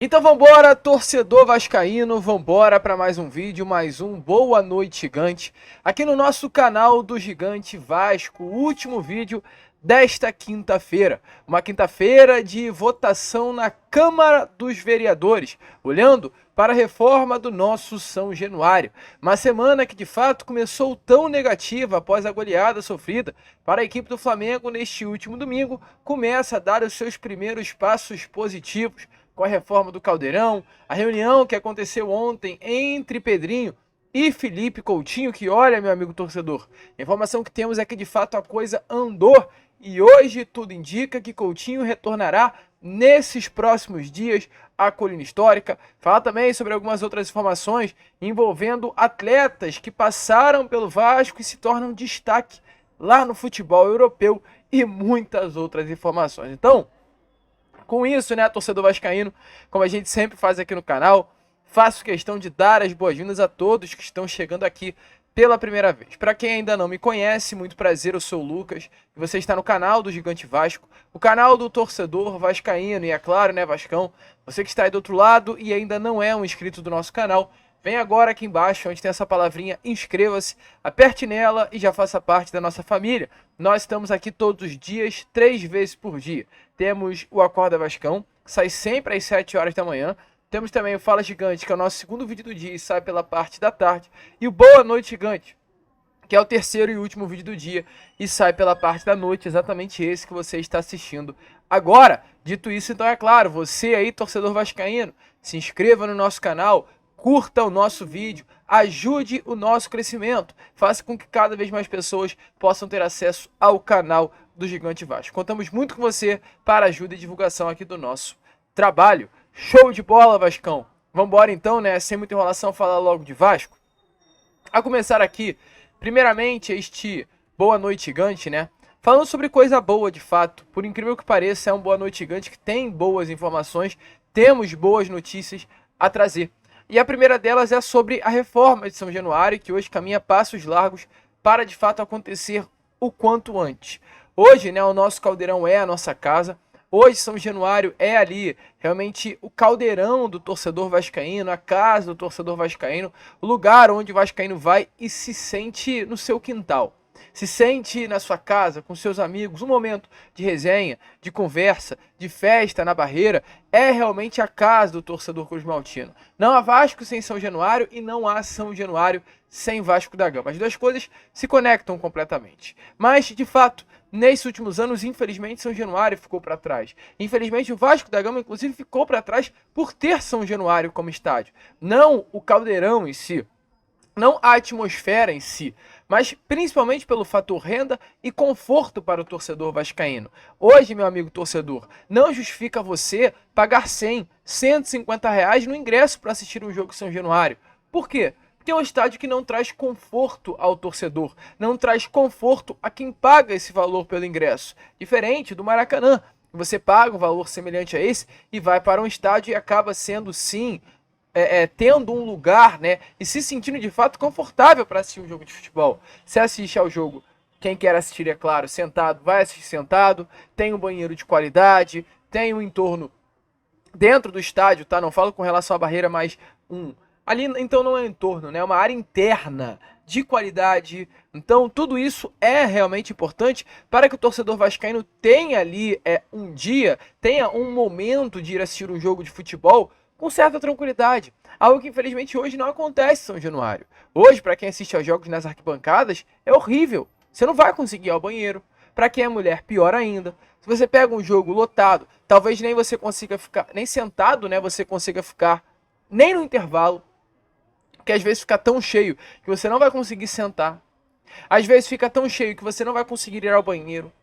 Então vambora, torcedor vascaíno, vambora para mais um vídeo, mais um Boa Noite Gigante, aqui no nosso canal do Gigante Vasco, o último vídeo desta quinta-feira, uma quinta-feira de votação na Câmara dos Vereadores, olhando para a reforma do nosso São Januário, uma semana que de fato começou tão negativa após a goleada sofrida para a equipe do Flamengo neste último domingo, começa a dar os seus primeiros passos positivos, com a reforma do Caldeirão, a reunião que aconteceu ontem entre Pedrinho e Felipe Coutinho, que olha, meu amigo torcedor, a informação que temos é que de fato a coisa andou e hoje tudo indica que Coutinho retornará nesses próximos dias à colina histórica. Fala também sobre algumas outras informações envolvendo atletas que passaram pelo Vasco e se tornam destaque lá no futebol europeu e muitas outras informações. Então, com isso, né, torcedor vascaíno, como a gente sempre faz aqui no canal, faço questão de dar as boas-vindas a todos que estão chegando aqui pela primeira vez. Para quem ainda não me conhece, muito prazer, eu sou o Lucas, e você está no canal do Gigante Vasco, o canal do torcedor vascaíno, e é claro, né, Vascão, você que está aí do outro lado e ainda não é um inscrito do nosso canal, vem agora aqui embaixo, onde tem essa palavrinha, inscreva-se, aperte nela e já faça parte da nossa família. Nós estamos aqui todos os dias, 3 vezes por dia. Temos o Acorda Vascão, que sai sempre às 7 horas da manhã. Temos também o Fala Gigante, que é o nosso segundo vídeo do dia e sai pela parte da tarde. E o Boa Noite Gigante, que é o terceiro e último vídeo do dia e sai pela parte da noite, exatamente esse que você está assistindo agora. Dito isso, então é claro, você aí, torcedor vascaíno, se inscreva no nosso canal, curta o nosso vídeo, ajude o nosso crescimento, faça com que cada vez mais pessoas possam ter acesso ao canal do Gigante Vasco. Contamos muito com você para ajuda e divulgação aqui do nosso trabalho. Show de bola, Vascão! Vamos embora então, né? Sem muita enrolação, falar logo de Vasco. A começar aqui, primeiramente, este Boa Noite Gigante, né? Falando sobre coisa boa de fato, por incrível que pareça, é um Boa Noite Gigante que tem boas informações, temos boas notícias a trazer. E a primeira delas é sobre a reforma de São Januário, que hoje caminha passos largos para de fato acontecer o quanto antes. Hoje, né, o nosso caldeirão é a nossa casa. Hoje São Januário é ali realmente o caldeirão do torcedor vascaíno, a casa do torcedor vascaíno, o lugar onde o vascaíno vai e se sente no seu quintal. Se sente na sua casa, com seus amigos, um momento de resenha, de conversa, de festa na barreira, é realmente a casa do torcedor cruzmaltino. Não há Vasco sem São Januário e não há São Januário sem Vasco da Gama. As duas coisas se conectam completamente. Mas, de fato, nesses últimos anos, infelizmente, São Januário ficou para trás. Infelizmente, o Vasco da Gama, inclusive, ficou para trás por ter São Januário como estádio. Não o caldeirão em si, não a atmosfera em si, mas principalmente pelo fator renda e conforto para o torcedor vascaíno. Hoje, meu amigo torcedor, não justifica você pagar 100, 150 reais no ingresso para assistir um jogo em São Januário. Por quê? Porque é um estádio que não traz conforto ao torcedor, não traz conforto a quem paga esse valor pelo ingresso. Diferente do Maracanã, você paga um valor semelhante a esse e vai para um estádio e acaba sendo, sim, tendo um lugar, né, e se sentindo de fato confortável para assistir um jogo de futebol. Você assiste ao jogo, quem quer assistir, é claro, sentado, vai assistir sentado, tem um banheiro de qualidade, tem um entorno dentro do estádio, tá? Não falo com relação à barreira, mas ali então não é um entorno, né? É uma área interna de qualidade. Então tudo isso é realmente importante para que o torcedor vascaíno tenha ali um dia, tenha um momento de ir assistir um jogo de futebol com certa tranquilidade. Algo que infelizmente hoje não acontece em São Januário. Hoje, para quem assiste aos jogos nas arquibancadas, é horrível. Você não vai conseguir ir ao banheiro. Para quem é mulher, pior ainda. Se você pega um jogo lotado, talvez nem você consiga ficar, nem sentado, né, você consiga ficar, nem no intervalo, porque às vezes fica tão cheio que você não vai conseguir sentar. Às vezes fica tão cheio que você não vai conseguir ir ao banheiro.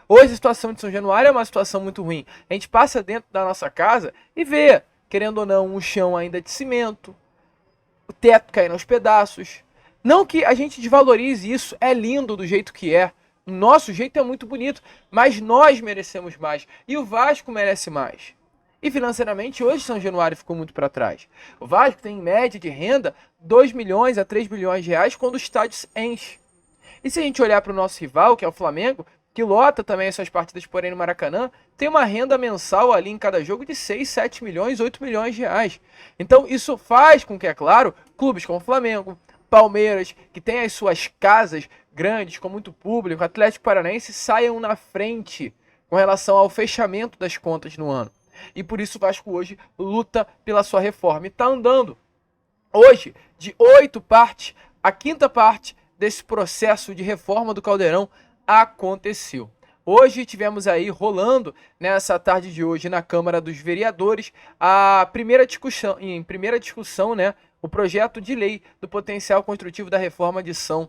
Hoje a situação de São Januário é uma situação muito ruim. A gente passa dentro da nossa casa e vê, querendo ou não, um chão ainda de cimento, o teto caindo aos pedaços. Não que a gente desvalorize isso, é lindo do jeito que é. O nosso jeito é muito bonito, mas nós merecemos mais. E o Vasco merece mais. E financeiramente, hoje São Januário ficou muito para trás. O Vasco tem em média de renda 2 milhões a 3 milhões de reais quando o estádio se enche. E se a gente olhar para o nosso rival, que é o Flamengo, que lota também as suas partidas, porém no Maracanã, tem uma renda mensal ali em cada jogo de 6, 7 milhões, 8 milhões de reais. Então isso faz com que, é claro, clubes como Flamengo, Palmeiras, que tem as suas casas grandes, com muito público, Atlético Paranaense, saiam na frente com relação ao fechamento das contas no ano. E por isso o Vasco hoje luta pela sua reforma. E está andando. Hoje, de 8 partes, a 5ª parte desse processo de reforma do Caldeirão aconteceu. Hoje tivemos aí rolando, nessa tarde de hoje, na Câmara dos Vereadores, a primeira discussão, né, o projeto de lei do potencial construtivo da reforma de São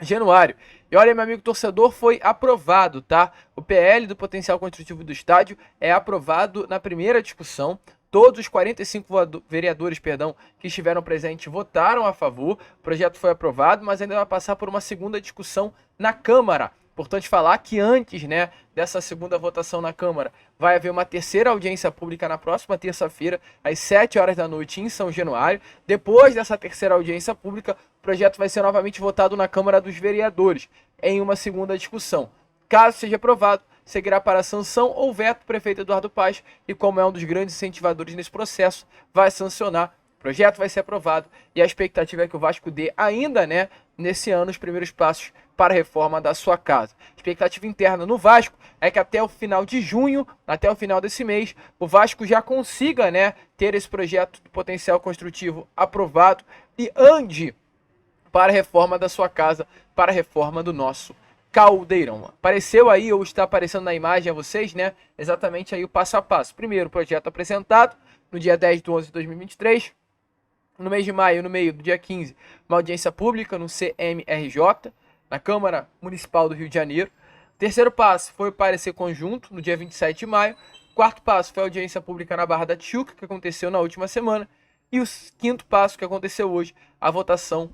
Januário. E olha, meu amigo torcedor, foi aprovado, tá? O PL do potencial construtivo do estádio é aprovado na primeira discussão. Todos os 45 vereadores, que estiveram presentes votaram a favor. O projeto foi aprovado, mas ainda vai passar por uma segunda discussão na Câmara. Importante falar que antes, né, dessa segunda votação na Câmara, vai haver uma terceira audiência pública na próxima terça-feira, às 7 horas da noite, em São Januário. Depois dessa terceira audiência pública, o projeto vai ser novamente votado na Câmara dos Vereadores, em uma segunda discussão. Caso seja aprovado, seguirá para a sanção ou veto do prefeito Eduardo Paes, e como é um dos grandes incentivadores nesse processo, vai sancionar. O projeto vai ser aprovado e a expectativa é que o Vasco dê ainda, né, nesse ano, os primeiros passos para a reforma da sua casa. A expectativa interna no Vasco é que até o final de junho, até o final desse mês, o Vasco já consiga, né, ter esse projeto de potencial construtivo aprovado e ande para a reforma da sua casa, para a reforma do nosso Caldeirão. Apareceu aí, ou está aparecendo na imagem a vocês, né, exatamente aí o passo a passo. Primeiro, o projeto apresentado no dia 10/11/2023. No mês de maio, no meio do dia 15, uma audiência pública no CMRJ, na Câmara Municipal do Rio de Janeiro. O terceiro passo foi o parecer conjunto, no dia 27 de maio. O quarto passo foi a audiência pública na Barra da Tijuca, que aconteceu na última semana. E o quinto passo, que aconteceu hoje, a votação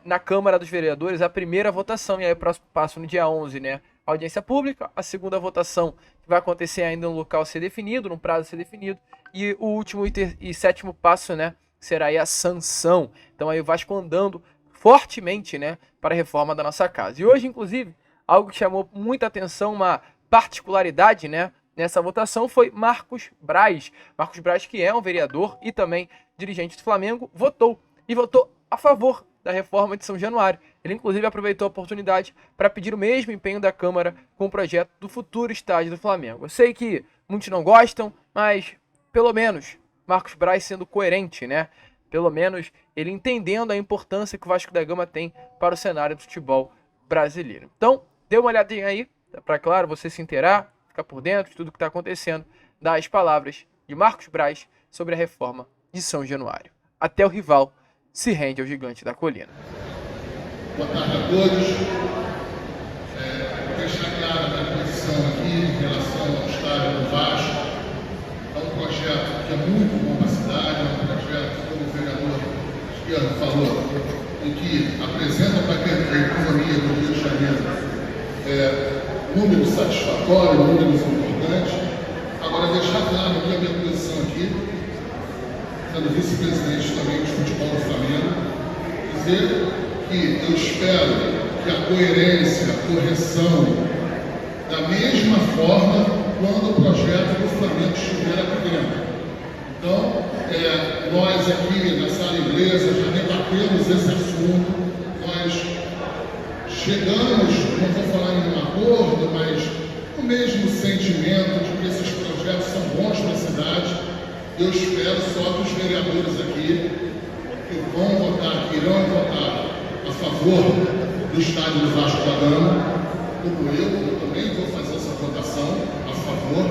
na Câmara dos Vereadores, a primeira votação. E aí o próximo passo no dia 11, né, a audiência pública. A segunda votação, que vai acontecer ainda no local a ser definido, num prazo a ser definido. E o último e sétimo passo, né, será aí a sanção. Então aí o Vasco andando fortemente, né, para a reforma da nossa casa. E hoje, inclusive, algo que chamou muita atenção, uma particularidade, né, nessa votação foi Marcos Braz. Marcos Braz, que é um vereador e também dirigente do Flamengo, votou a favor da reforma de São Januário. Ele, inclusive, aproveitou a oportunidade para pedir o mesmo empenho da Câmara com o projeto do futuro estádio do Flamengo. Eu sei que muitos não gostam, mas pelo menos Marcos Braz sendo coerente, né? Pelo menos ele entendendo a importância que o Vasco da Gama tem para o cenário do futebol brasileiro. Então, dê uma olhadinha aí, para, claro, você se inteirar, ficar por dentro de tudo que está acontecendo, das palavras de Marcos Braz sobre a reforma de São Januário. Até o rival se rende ao gigante da colina. Boa tarde a todos. Deixar clara a minha posição aqui em relação ao estádio do Vasco. É um projeto que é muito bom para a cidade, é um projeto, como o vereador Esquerdo falou, e que apresenta para a economia do Rio de Janeiro números satisfatórios, números importantes. Agora, deixar claro que a minha posição aqui, sendo vice-presidente também de futebol do Flamengo, dizer que eu espero que a coerência, a correção, da mesma forma quando o projeto do Flamengo estiver aqui dentro. Então, nós aqui na sala inglesa já debatemos esse assunto, nós chegamos, não vou falar em um acordo, mas o mesmo sentimento de que esses projetos são bons para a cidade. Eu espero só que os vereadores aqui que vão votar, que irão votar a favor do estádio do Vasco da Gama, como eu também vou fazer essa votação a favor,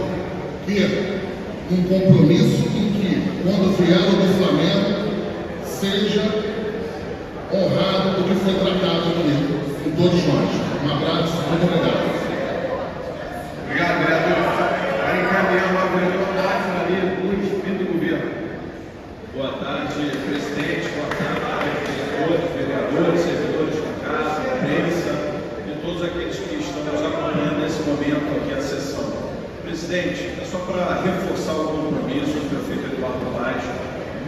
que um compromisso em que, quando vier o do Flamengo, seja honrado o que foi tratado aqui com todos nós. Um abraço, muito obrigado. Obrigado, vereador. Para encaminhar uma vereadora ali, Luiz Pinto do Governo. Boa tarde, presidente. Boa tarde, vereadores, servidores da casa, imprensa e todos aqueles que estão nos acompanhando nesse momento aqui a sessão. Presidente, é só para reforçar o compromisso do prefeito Eduardo Paes,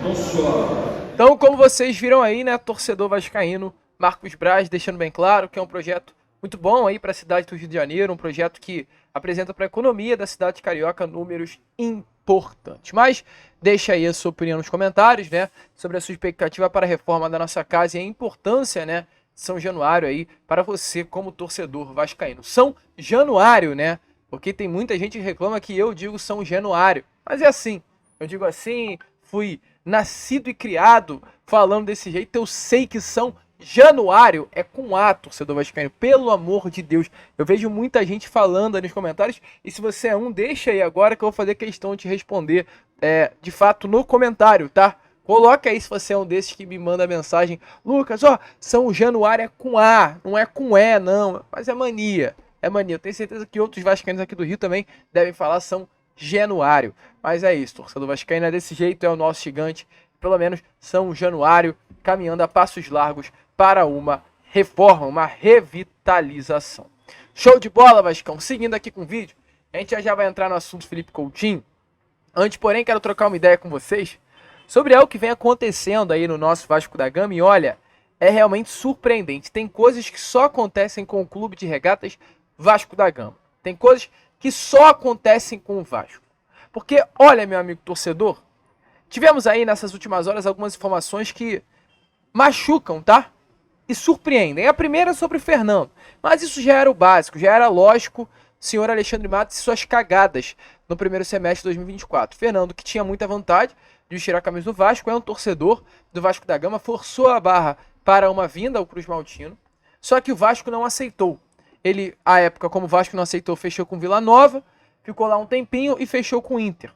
não só. Então, como vocês viram aí, né, torcedor vascaíno, Marcos Braz deixando bem claro que é um projeto muito bom aí para a cidade do Rio de Janeiro, um projeto que apresenta para a economia da cidade de Carioca números importantes. Mas deixa aí a sua opinião nos comentários, né, sobre a sua expectativa para a reforma da nossa casa e a importância, né, de São Januário aí para você como torcedor vascaíno. São Januário, né? Porque tem muita gente que reclama que eu digo São Januário. Mas é assim, eu digo assim, fui nascido e criado falando desse jeito, eu sei que São Januário é com A, torcedor vascaíno, pelo amor de Deus. Eu vejo muita gente falando aí nos comentários, e se você é um, deixa aí agora que eu vou fazer questão de te responder, de fato, no comentário, tá? Coloca aí se você é um desses que me manda mensagem. Lucas, ó, São Januário é com A, não é com E, não. Mas é mania, é mania. Eu tenho certeza que outros vascaínos aqui do Rio também devem falar São Januário. Mas é isso, torcedor vascaíno é desse jeito, é o nosso gigante. Pelo menos São Januário caminhando a passos largos para uma reforma, uma revitalização. Show de bola, Vascão. Seguindo aqui com o vídeo, a gente já vai entrar no assunto Felipe Coutinho. Antes, porém, quero trocar uma ideia com vocês sobre algo que vem acontecendo aí no nosso Vasco da Gama. E olha, é realmente surpreendente. Tem coisas que só acontecem com o Clube de Regatas Vasco da Gama. Tem coisas que só acontecem com o Vasco. Porque, olha, meu amigo torcedor, tivemos aí nessas últimas horas algumas informações que machucam, tá? E surpreendem. A primeira é sobre o Fernando. Mas isso já era o básico, já era lógico. Senhor Alexandre Matos e suas cagadas no primeiro semestre de 2024. Fernando, que tinha muita vontade de vestir a camisa do Vasco, é um torcedor do Vasco da Gama, forçou a barra para uma vinda ao Cruz Maltino, só que o Vasco não aceitou. Ele, à época, como o Vasco não aceitou, fechou com Vila Nova, ficou lá um tempinho e fechou com o Inter.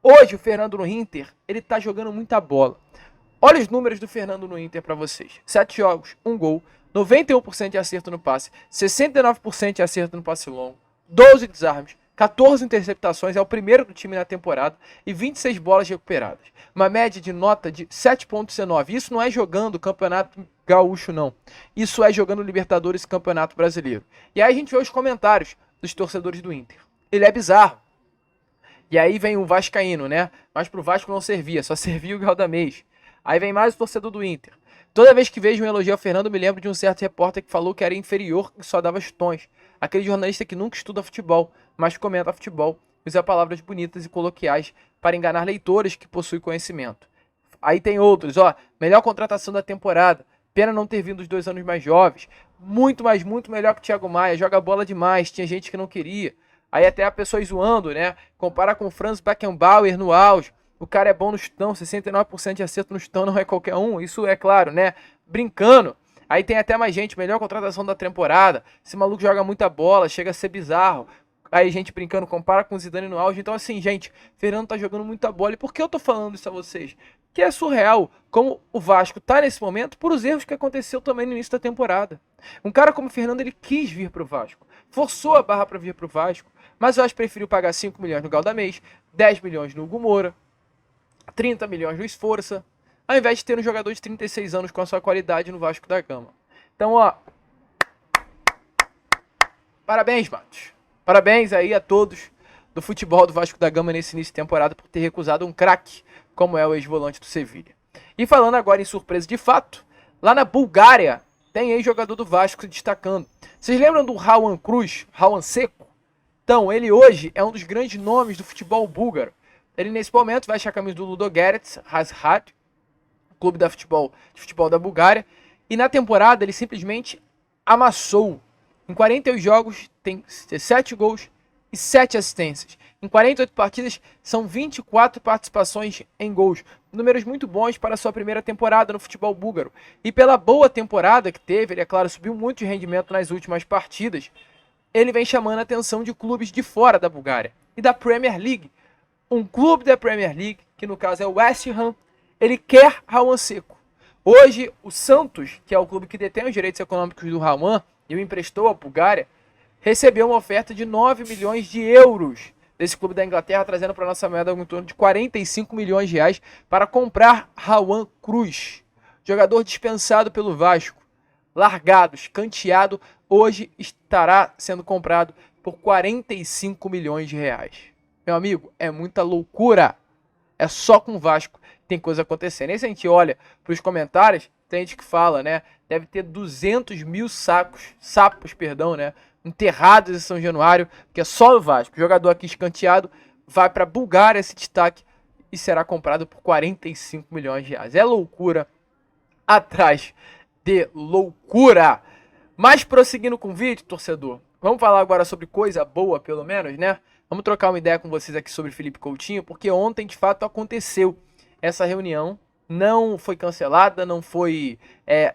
Hoje, o Fernando no Inter, ele tá jogando muita bola. Olha os números do Fernando no Inter para vocês. 7 jogos, 1 gol, 91% de acerto no passe, 69% de acerto no passe longo, 12 desarmes, 14 interceptações, é o primeiro do time na temporada, e 26 bolas recuperadas. Uma média de nota de 7,19. Isso não é jogando o Campeonato Gaúcho, não. Isso é jogando Libertadores e Campeonato Brasileiro. E aí a gente vê os comentários dos torcedores do Inter. Ele é bizarro. E aí vem o vascaíno, né? Mas pro Vasco não servia, só servia o Galdamez. Aí vem mais o torcedor do Inter. Toda vez que vejo um elogio ao Fernando, me lembro de um certo repórter que falou que era inferior e só dava chutões. Aquele jornalista que nunca estuda futebol, mas comenta futebol, usa palavras bonitas e coloquiais para enganar leitores que possuem conhecimento. Aí tem outros, ó, melhor contratação da temporada, pena não ter vindo os 2 anos mais jovens, muito melhor que o Thiago Maia, joga bola demais, tinha gente que não queria. Aí até a pessoa zoando, né, compara com o Franz Beckenbauer no auge, o cara é bom no chutão, 69% de acerto no chutão não é qualquer um, isso é claro, né, brincando. Aí tem até mais gente, melhor contratação da temporada, esse maluco joga muita bola, chega a ser bizarro. Aí gente brincando, compara com o Zidane no auge. Então assim, gente, Fernando tá jogando muita bola. E por que eu tô falando isso a vocês? Que é surreal como o Vasco tá nesse momento por os erros que aconteceu também no início da temporada. Um cara como o Fernando, ele quis vir pro Vasco, forçou a barra para vir pro Vasco, mas o Vasco preferiu pagar 5 milhões no Galdamez, 10 milhões no Hugo Moura, 30 milhões no Esforça, ao invés de ter um jogador de 36 anos com a sua qualidade no Vasco da Gama. Então, ó, parabéns, Matos. Parabéns aí a todos do futebol do Vasco da Gama nesse início de temporada por ter recusado um craque como é o ex-volante do Sevilha. E falando agora em surpresa de fato, lá na Bulgária tem ex-jogador do Vasco se destacando. Vocês lembram do Rawan Cruz, Rawan Seco? Então, ele hoje é um dos grandes nomes do futebol búlgaro. Ele nesse momento vai achar a camisa do Ludogorets Razgrad, clube de futebol da Bulgária, e na temporada ele simplesmente amassou. Em 48 jogos, tem 7 gols e 7 assistências. Em 48 partidas, são 24 participações em gols. Números muito bons para a sua primeira temporada no futebol búlgaro. E pela boa temporada que teve, ele, é claro, subiu muito de rendimento nas últimas partidas, ele vem chamando a atenção de clubes de fora da Bulgária e da Premier League. Um clube da Premier League, que no caso é o West Ham, ele quer Rawan Seco. Hoje, o Santos, que é o clube que detém os direitos econômicos do Rawan, e o emprestou à Bulgária, recebeu uma oferta de 9 milhões de euros desse clube da Inglaterra, trazendo para a nossa moeda em torno de 45 milhões de reais para comprar Rawan Cruz, jogador dispensado pelo Vasco, largado, escanteado, hoje estará sendo comprado por 45 milhões de reais. Meu amigo, é muita loucura. É só com o Vasco tem coisa acontecendo. E se a gente olha para os comentários, tem gente que fala, né? Deve ter 200 mil sapos, né? Enterrados em São Januário, que é só o Vasco. O jogador aqui escanteado vai para Bulgária esse destaque e será comprado por 45 milhões de reais. É loucura atrás de loucura. Mas prosseguindo com o vídeo, torcedor, vamos falar agora sobre coisa boa, pelo menos, né? Vamos trocar uma ideia com vocês aqui sobre Felipe Coutinho, porque ontem, de fato, aconteceu essa reunião. Não foi cancelada, não foi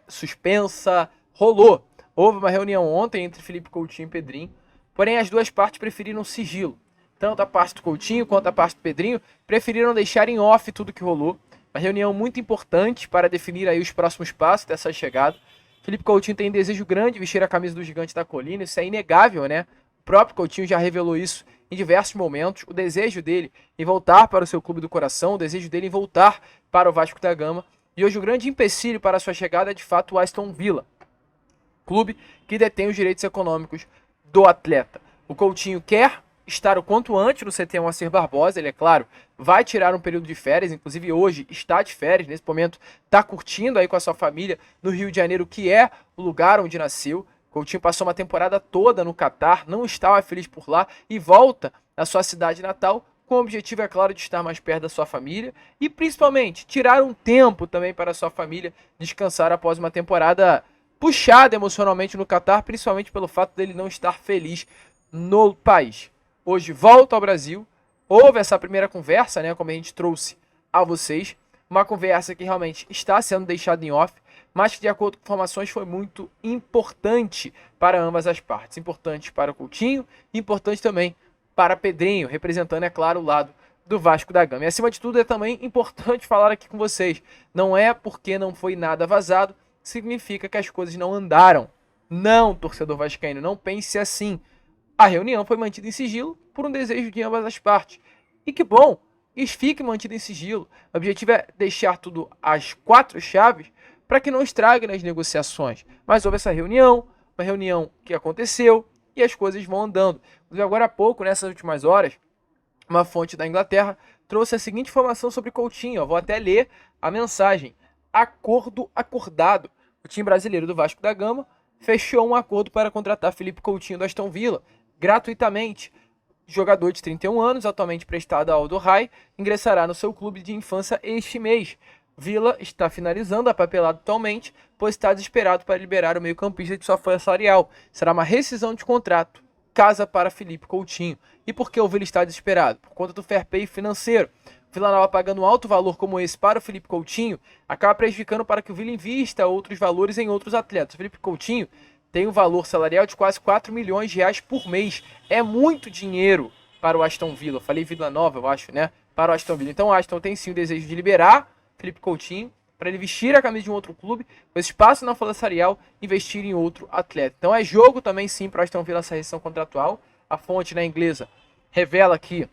suspensa, rolou. Houve uma reunião ontem entre Felipe Coutinho e Pedrinho, porém as duas partes preferiram sigilo. Tanto a parte do Coutinho quanto a parte do Pedrinho preferiram deixar em off tudo que rolou. Uma reunião muito importante para definir aí os próximos passos dessa chegada. Felipe Coutinho tem desejo grande de vestir a camisa do Gigante da Colina, isso é inegável, né? O próprio Coutinho já revelou isso em diversos momentos, o desejo dele em voltar para o seu clube do coração, o desejo dele em voltar para o Vasco da Gama. E hoje o grande empecilho para a sua chegada é de fato o Aston Villa, clube que detém os direitos econômicos do atleta. O Coutinho quer estar o quanto antes no CT Moacir Barbosa, ele, é claro, vai tirar um período de férias, inclusive hoje está de férias, nesse momento está curtindo aí com a sua família no Rio de Janeiro, que é o lugar onde nasceu. Coutinho passou uma temporada toda no Catar, não estava feliz por lá e volta à sua cidade natal com o objetivo, é claro, de estar mais perto da sua família e principalmente tirar um tempo também para a sua família descansar após uma temporada puxada emocionalmente no Catar, principalmente pelo fato dele não estar feliz no país. Hoje volta ao Brasil, houve essa primeira conversa, né, como a gente trouxe a vocês, uma conversa que realmente está sendo deixada em off, mas que, de acordo com informações, foi muito importante para ambas as partes. Importante para o Coutinho, importante também para Pedrinho, representando, é claro, o lado do Vasco da Gama. E, acima de tudo, é também importante falar aqui com vocês. Não é porque não foi nada vazado, significa que as coisas não andaram. Não, torcedor vascaíno, não pense assim. A reunião foi mantida em sigilo por um desejo de ambas as partes. E que bom, isso fique mantido em sigilo. O objetivo é deixar tudo às 4 chaves para que não estrague nas negociações. Mas houve essa reunião, uma reunião que aconteceu e as coisas vão andando. Agora há pouco, nessas últimas horas, uma fonte da Inglaterra trouxe a seguinte informação sobre Coutinho. Eu vou até ler a mensagem. Acordo acordado. O time brasileiro do Vasco da Gama fechou um acordo para contratar Felipe Coutinho do Aston Villa gratuitamente. Jogador de 31 anos, atualmente prestado ao Aldo Rai, ingressará no seu clube de infância este mês. Villa está finalizando a papelada atualmente, pois está desesperado para liberar o meio-campista de sua folha salarial. Será uma rescisão de contrato, casa para Felipe Coutinho. E por que o Villa está desesperado? Por conta do fair play financeiro. O Villa Nova pagando um alto valor como esse para o Felipe Coutinho, acaba prejudicando para que o Villa invista outros valores em outros atletas. O Felipe Coutinho tem um valor salarial de quase 4 milhões de reais por mês. É muito dinheiro para o Aston Villa. Eu falei Vila Nova, eu acho, né? Para o Aston Villa. Então o Aston tem sim o desejo de liberar Felipe Coutinho para ele vestir a camisa de um outro clube, com espaço na folha salarial, investir em outro atleta. Então é jogo também sim para o Aston Villa essa rescisão contratual. A fonte na inglesa revela que,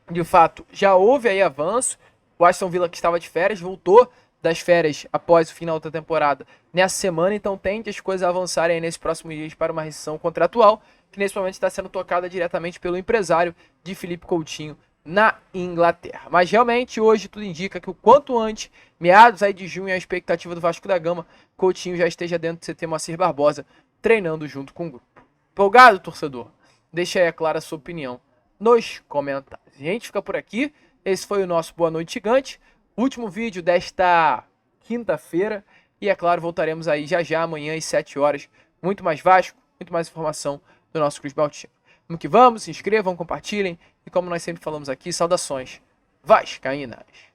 de fato, já houve aí avanço. O Aston Villa, que estava de férias, voltou das férias após o final da temporada nessa semana, então tende as coisas a avançarem aí nesses próximos dias para uma rescisão contratual, que nesse momento está sendo tocada diretamente pelo empresário de Felipe Coutinho na Inglaterra. Mas realmente hoje tudo indica que o quanto antes, meados aí de junho, a expectativa do Vasco da Gama, Coutinho já esteja dentro do CT Moacir Barbosa, treinando junto com o grupo. Empolgado, torcedor? Deixa aí, é claro, a sua opinião nos comentários. A gente fica por aqui. Esse foi o nosso Boa Noite Gigante. Último vídeo desta quinta-feira. E, é claro, voltaremos aí já amanhã às 7 horas. Muito mais Vasco, muito mais informação do nosso Cruz Baltino. Vamos que vamos, se inscrevam, compartilhem. E como nós sempre falamos aqui, saudações vascaínas.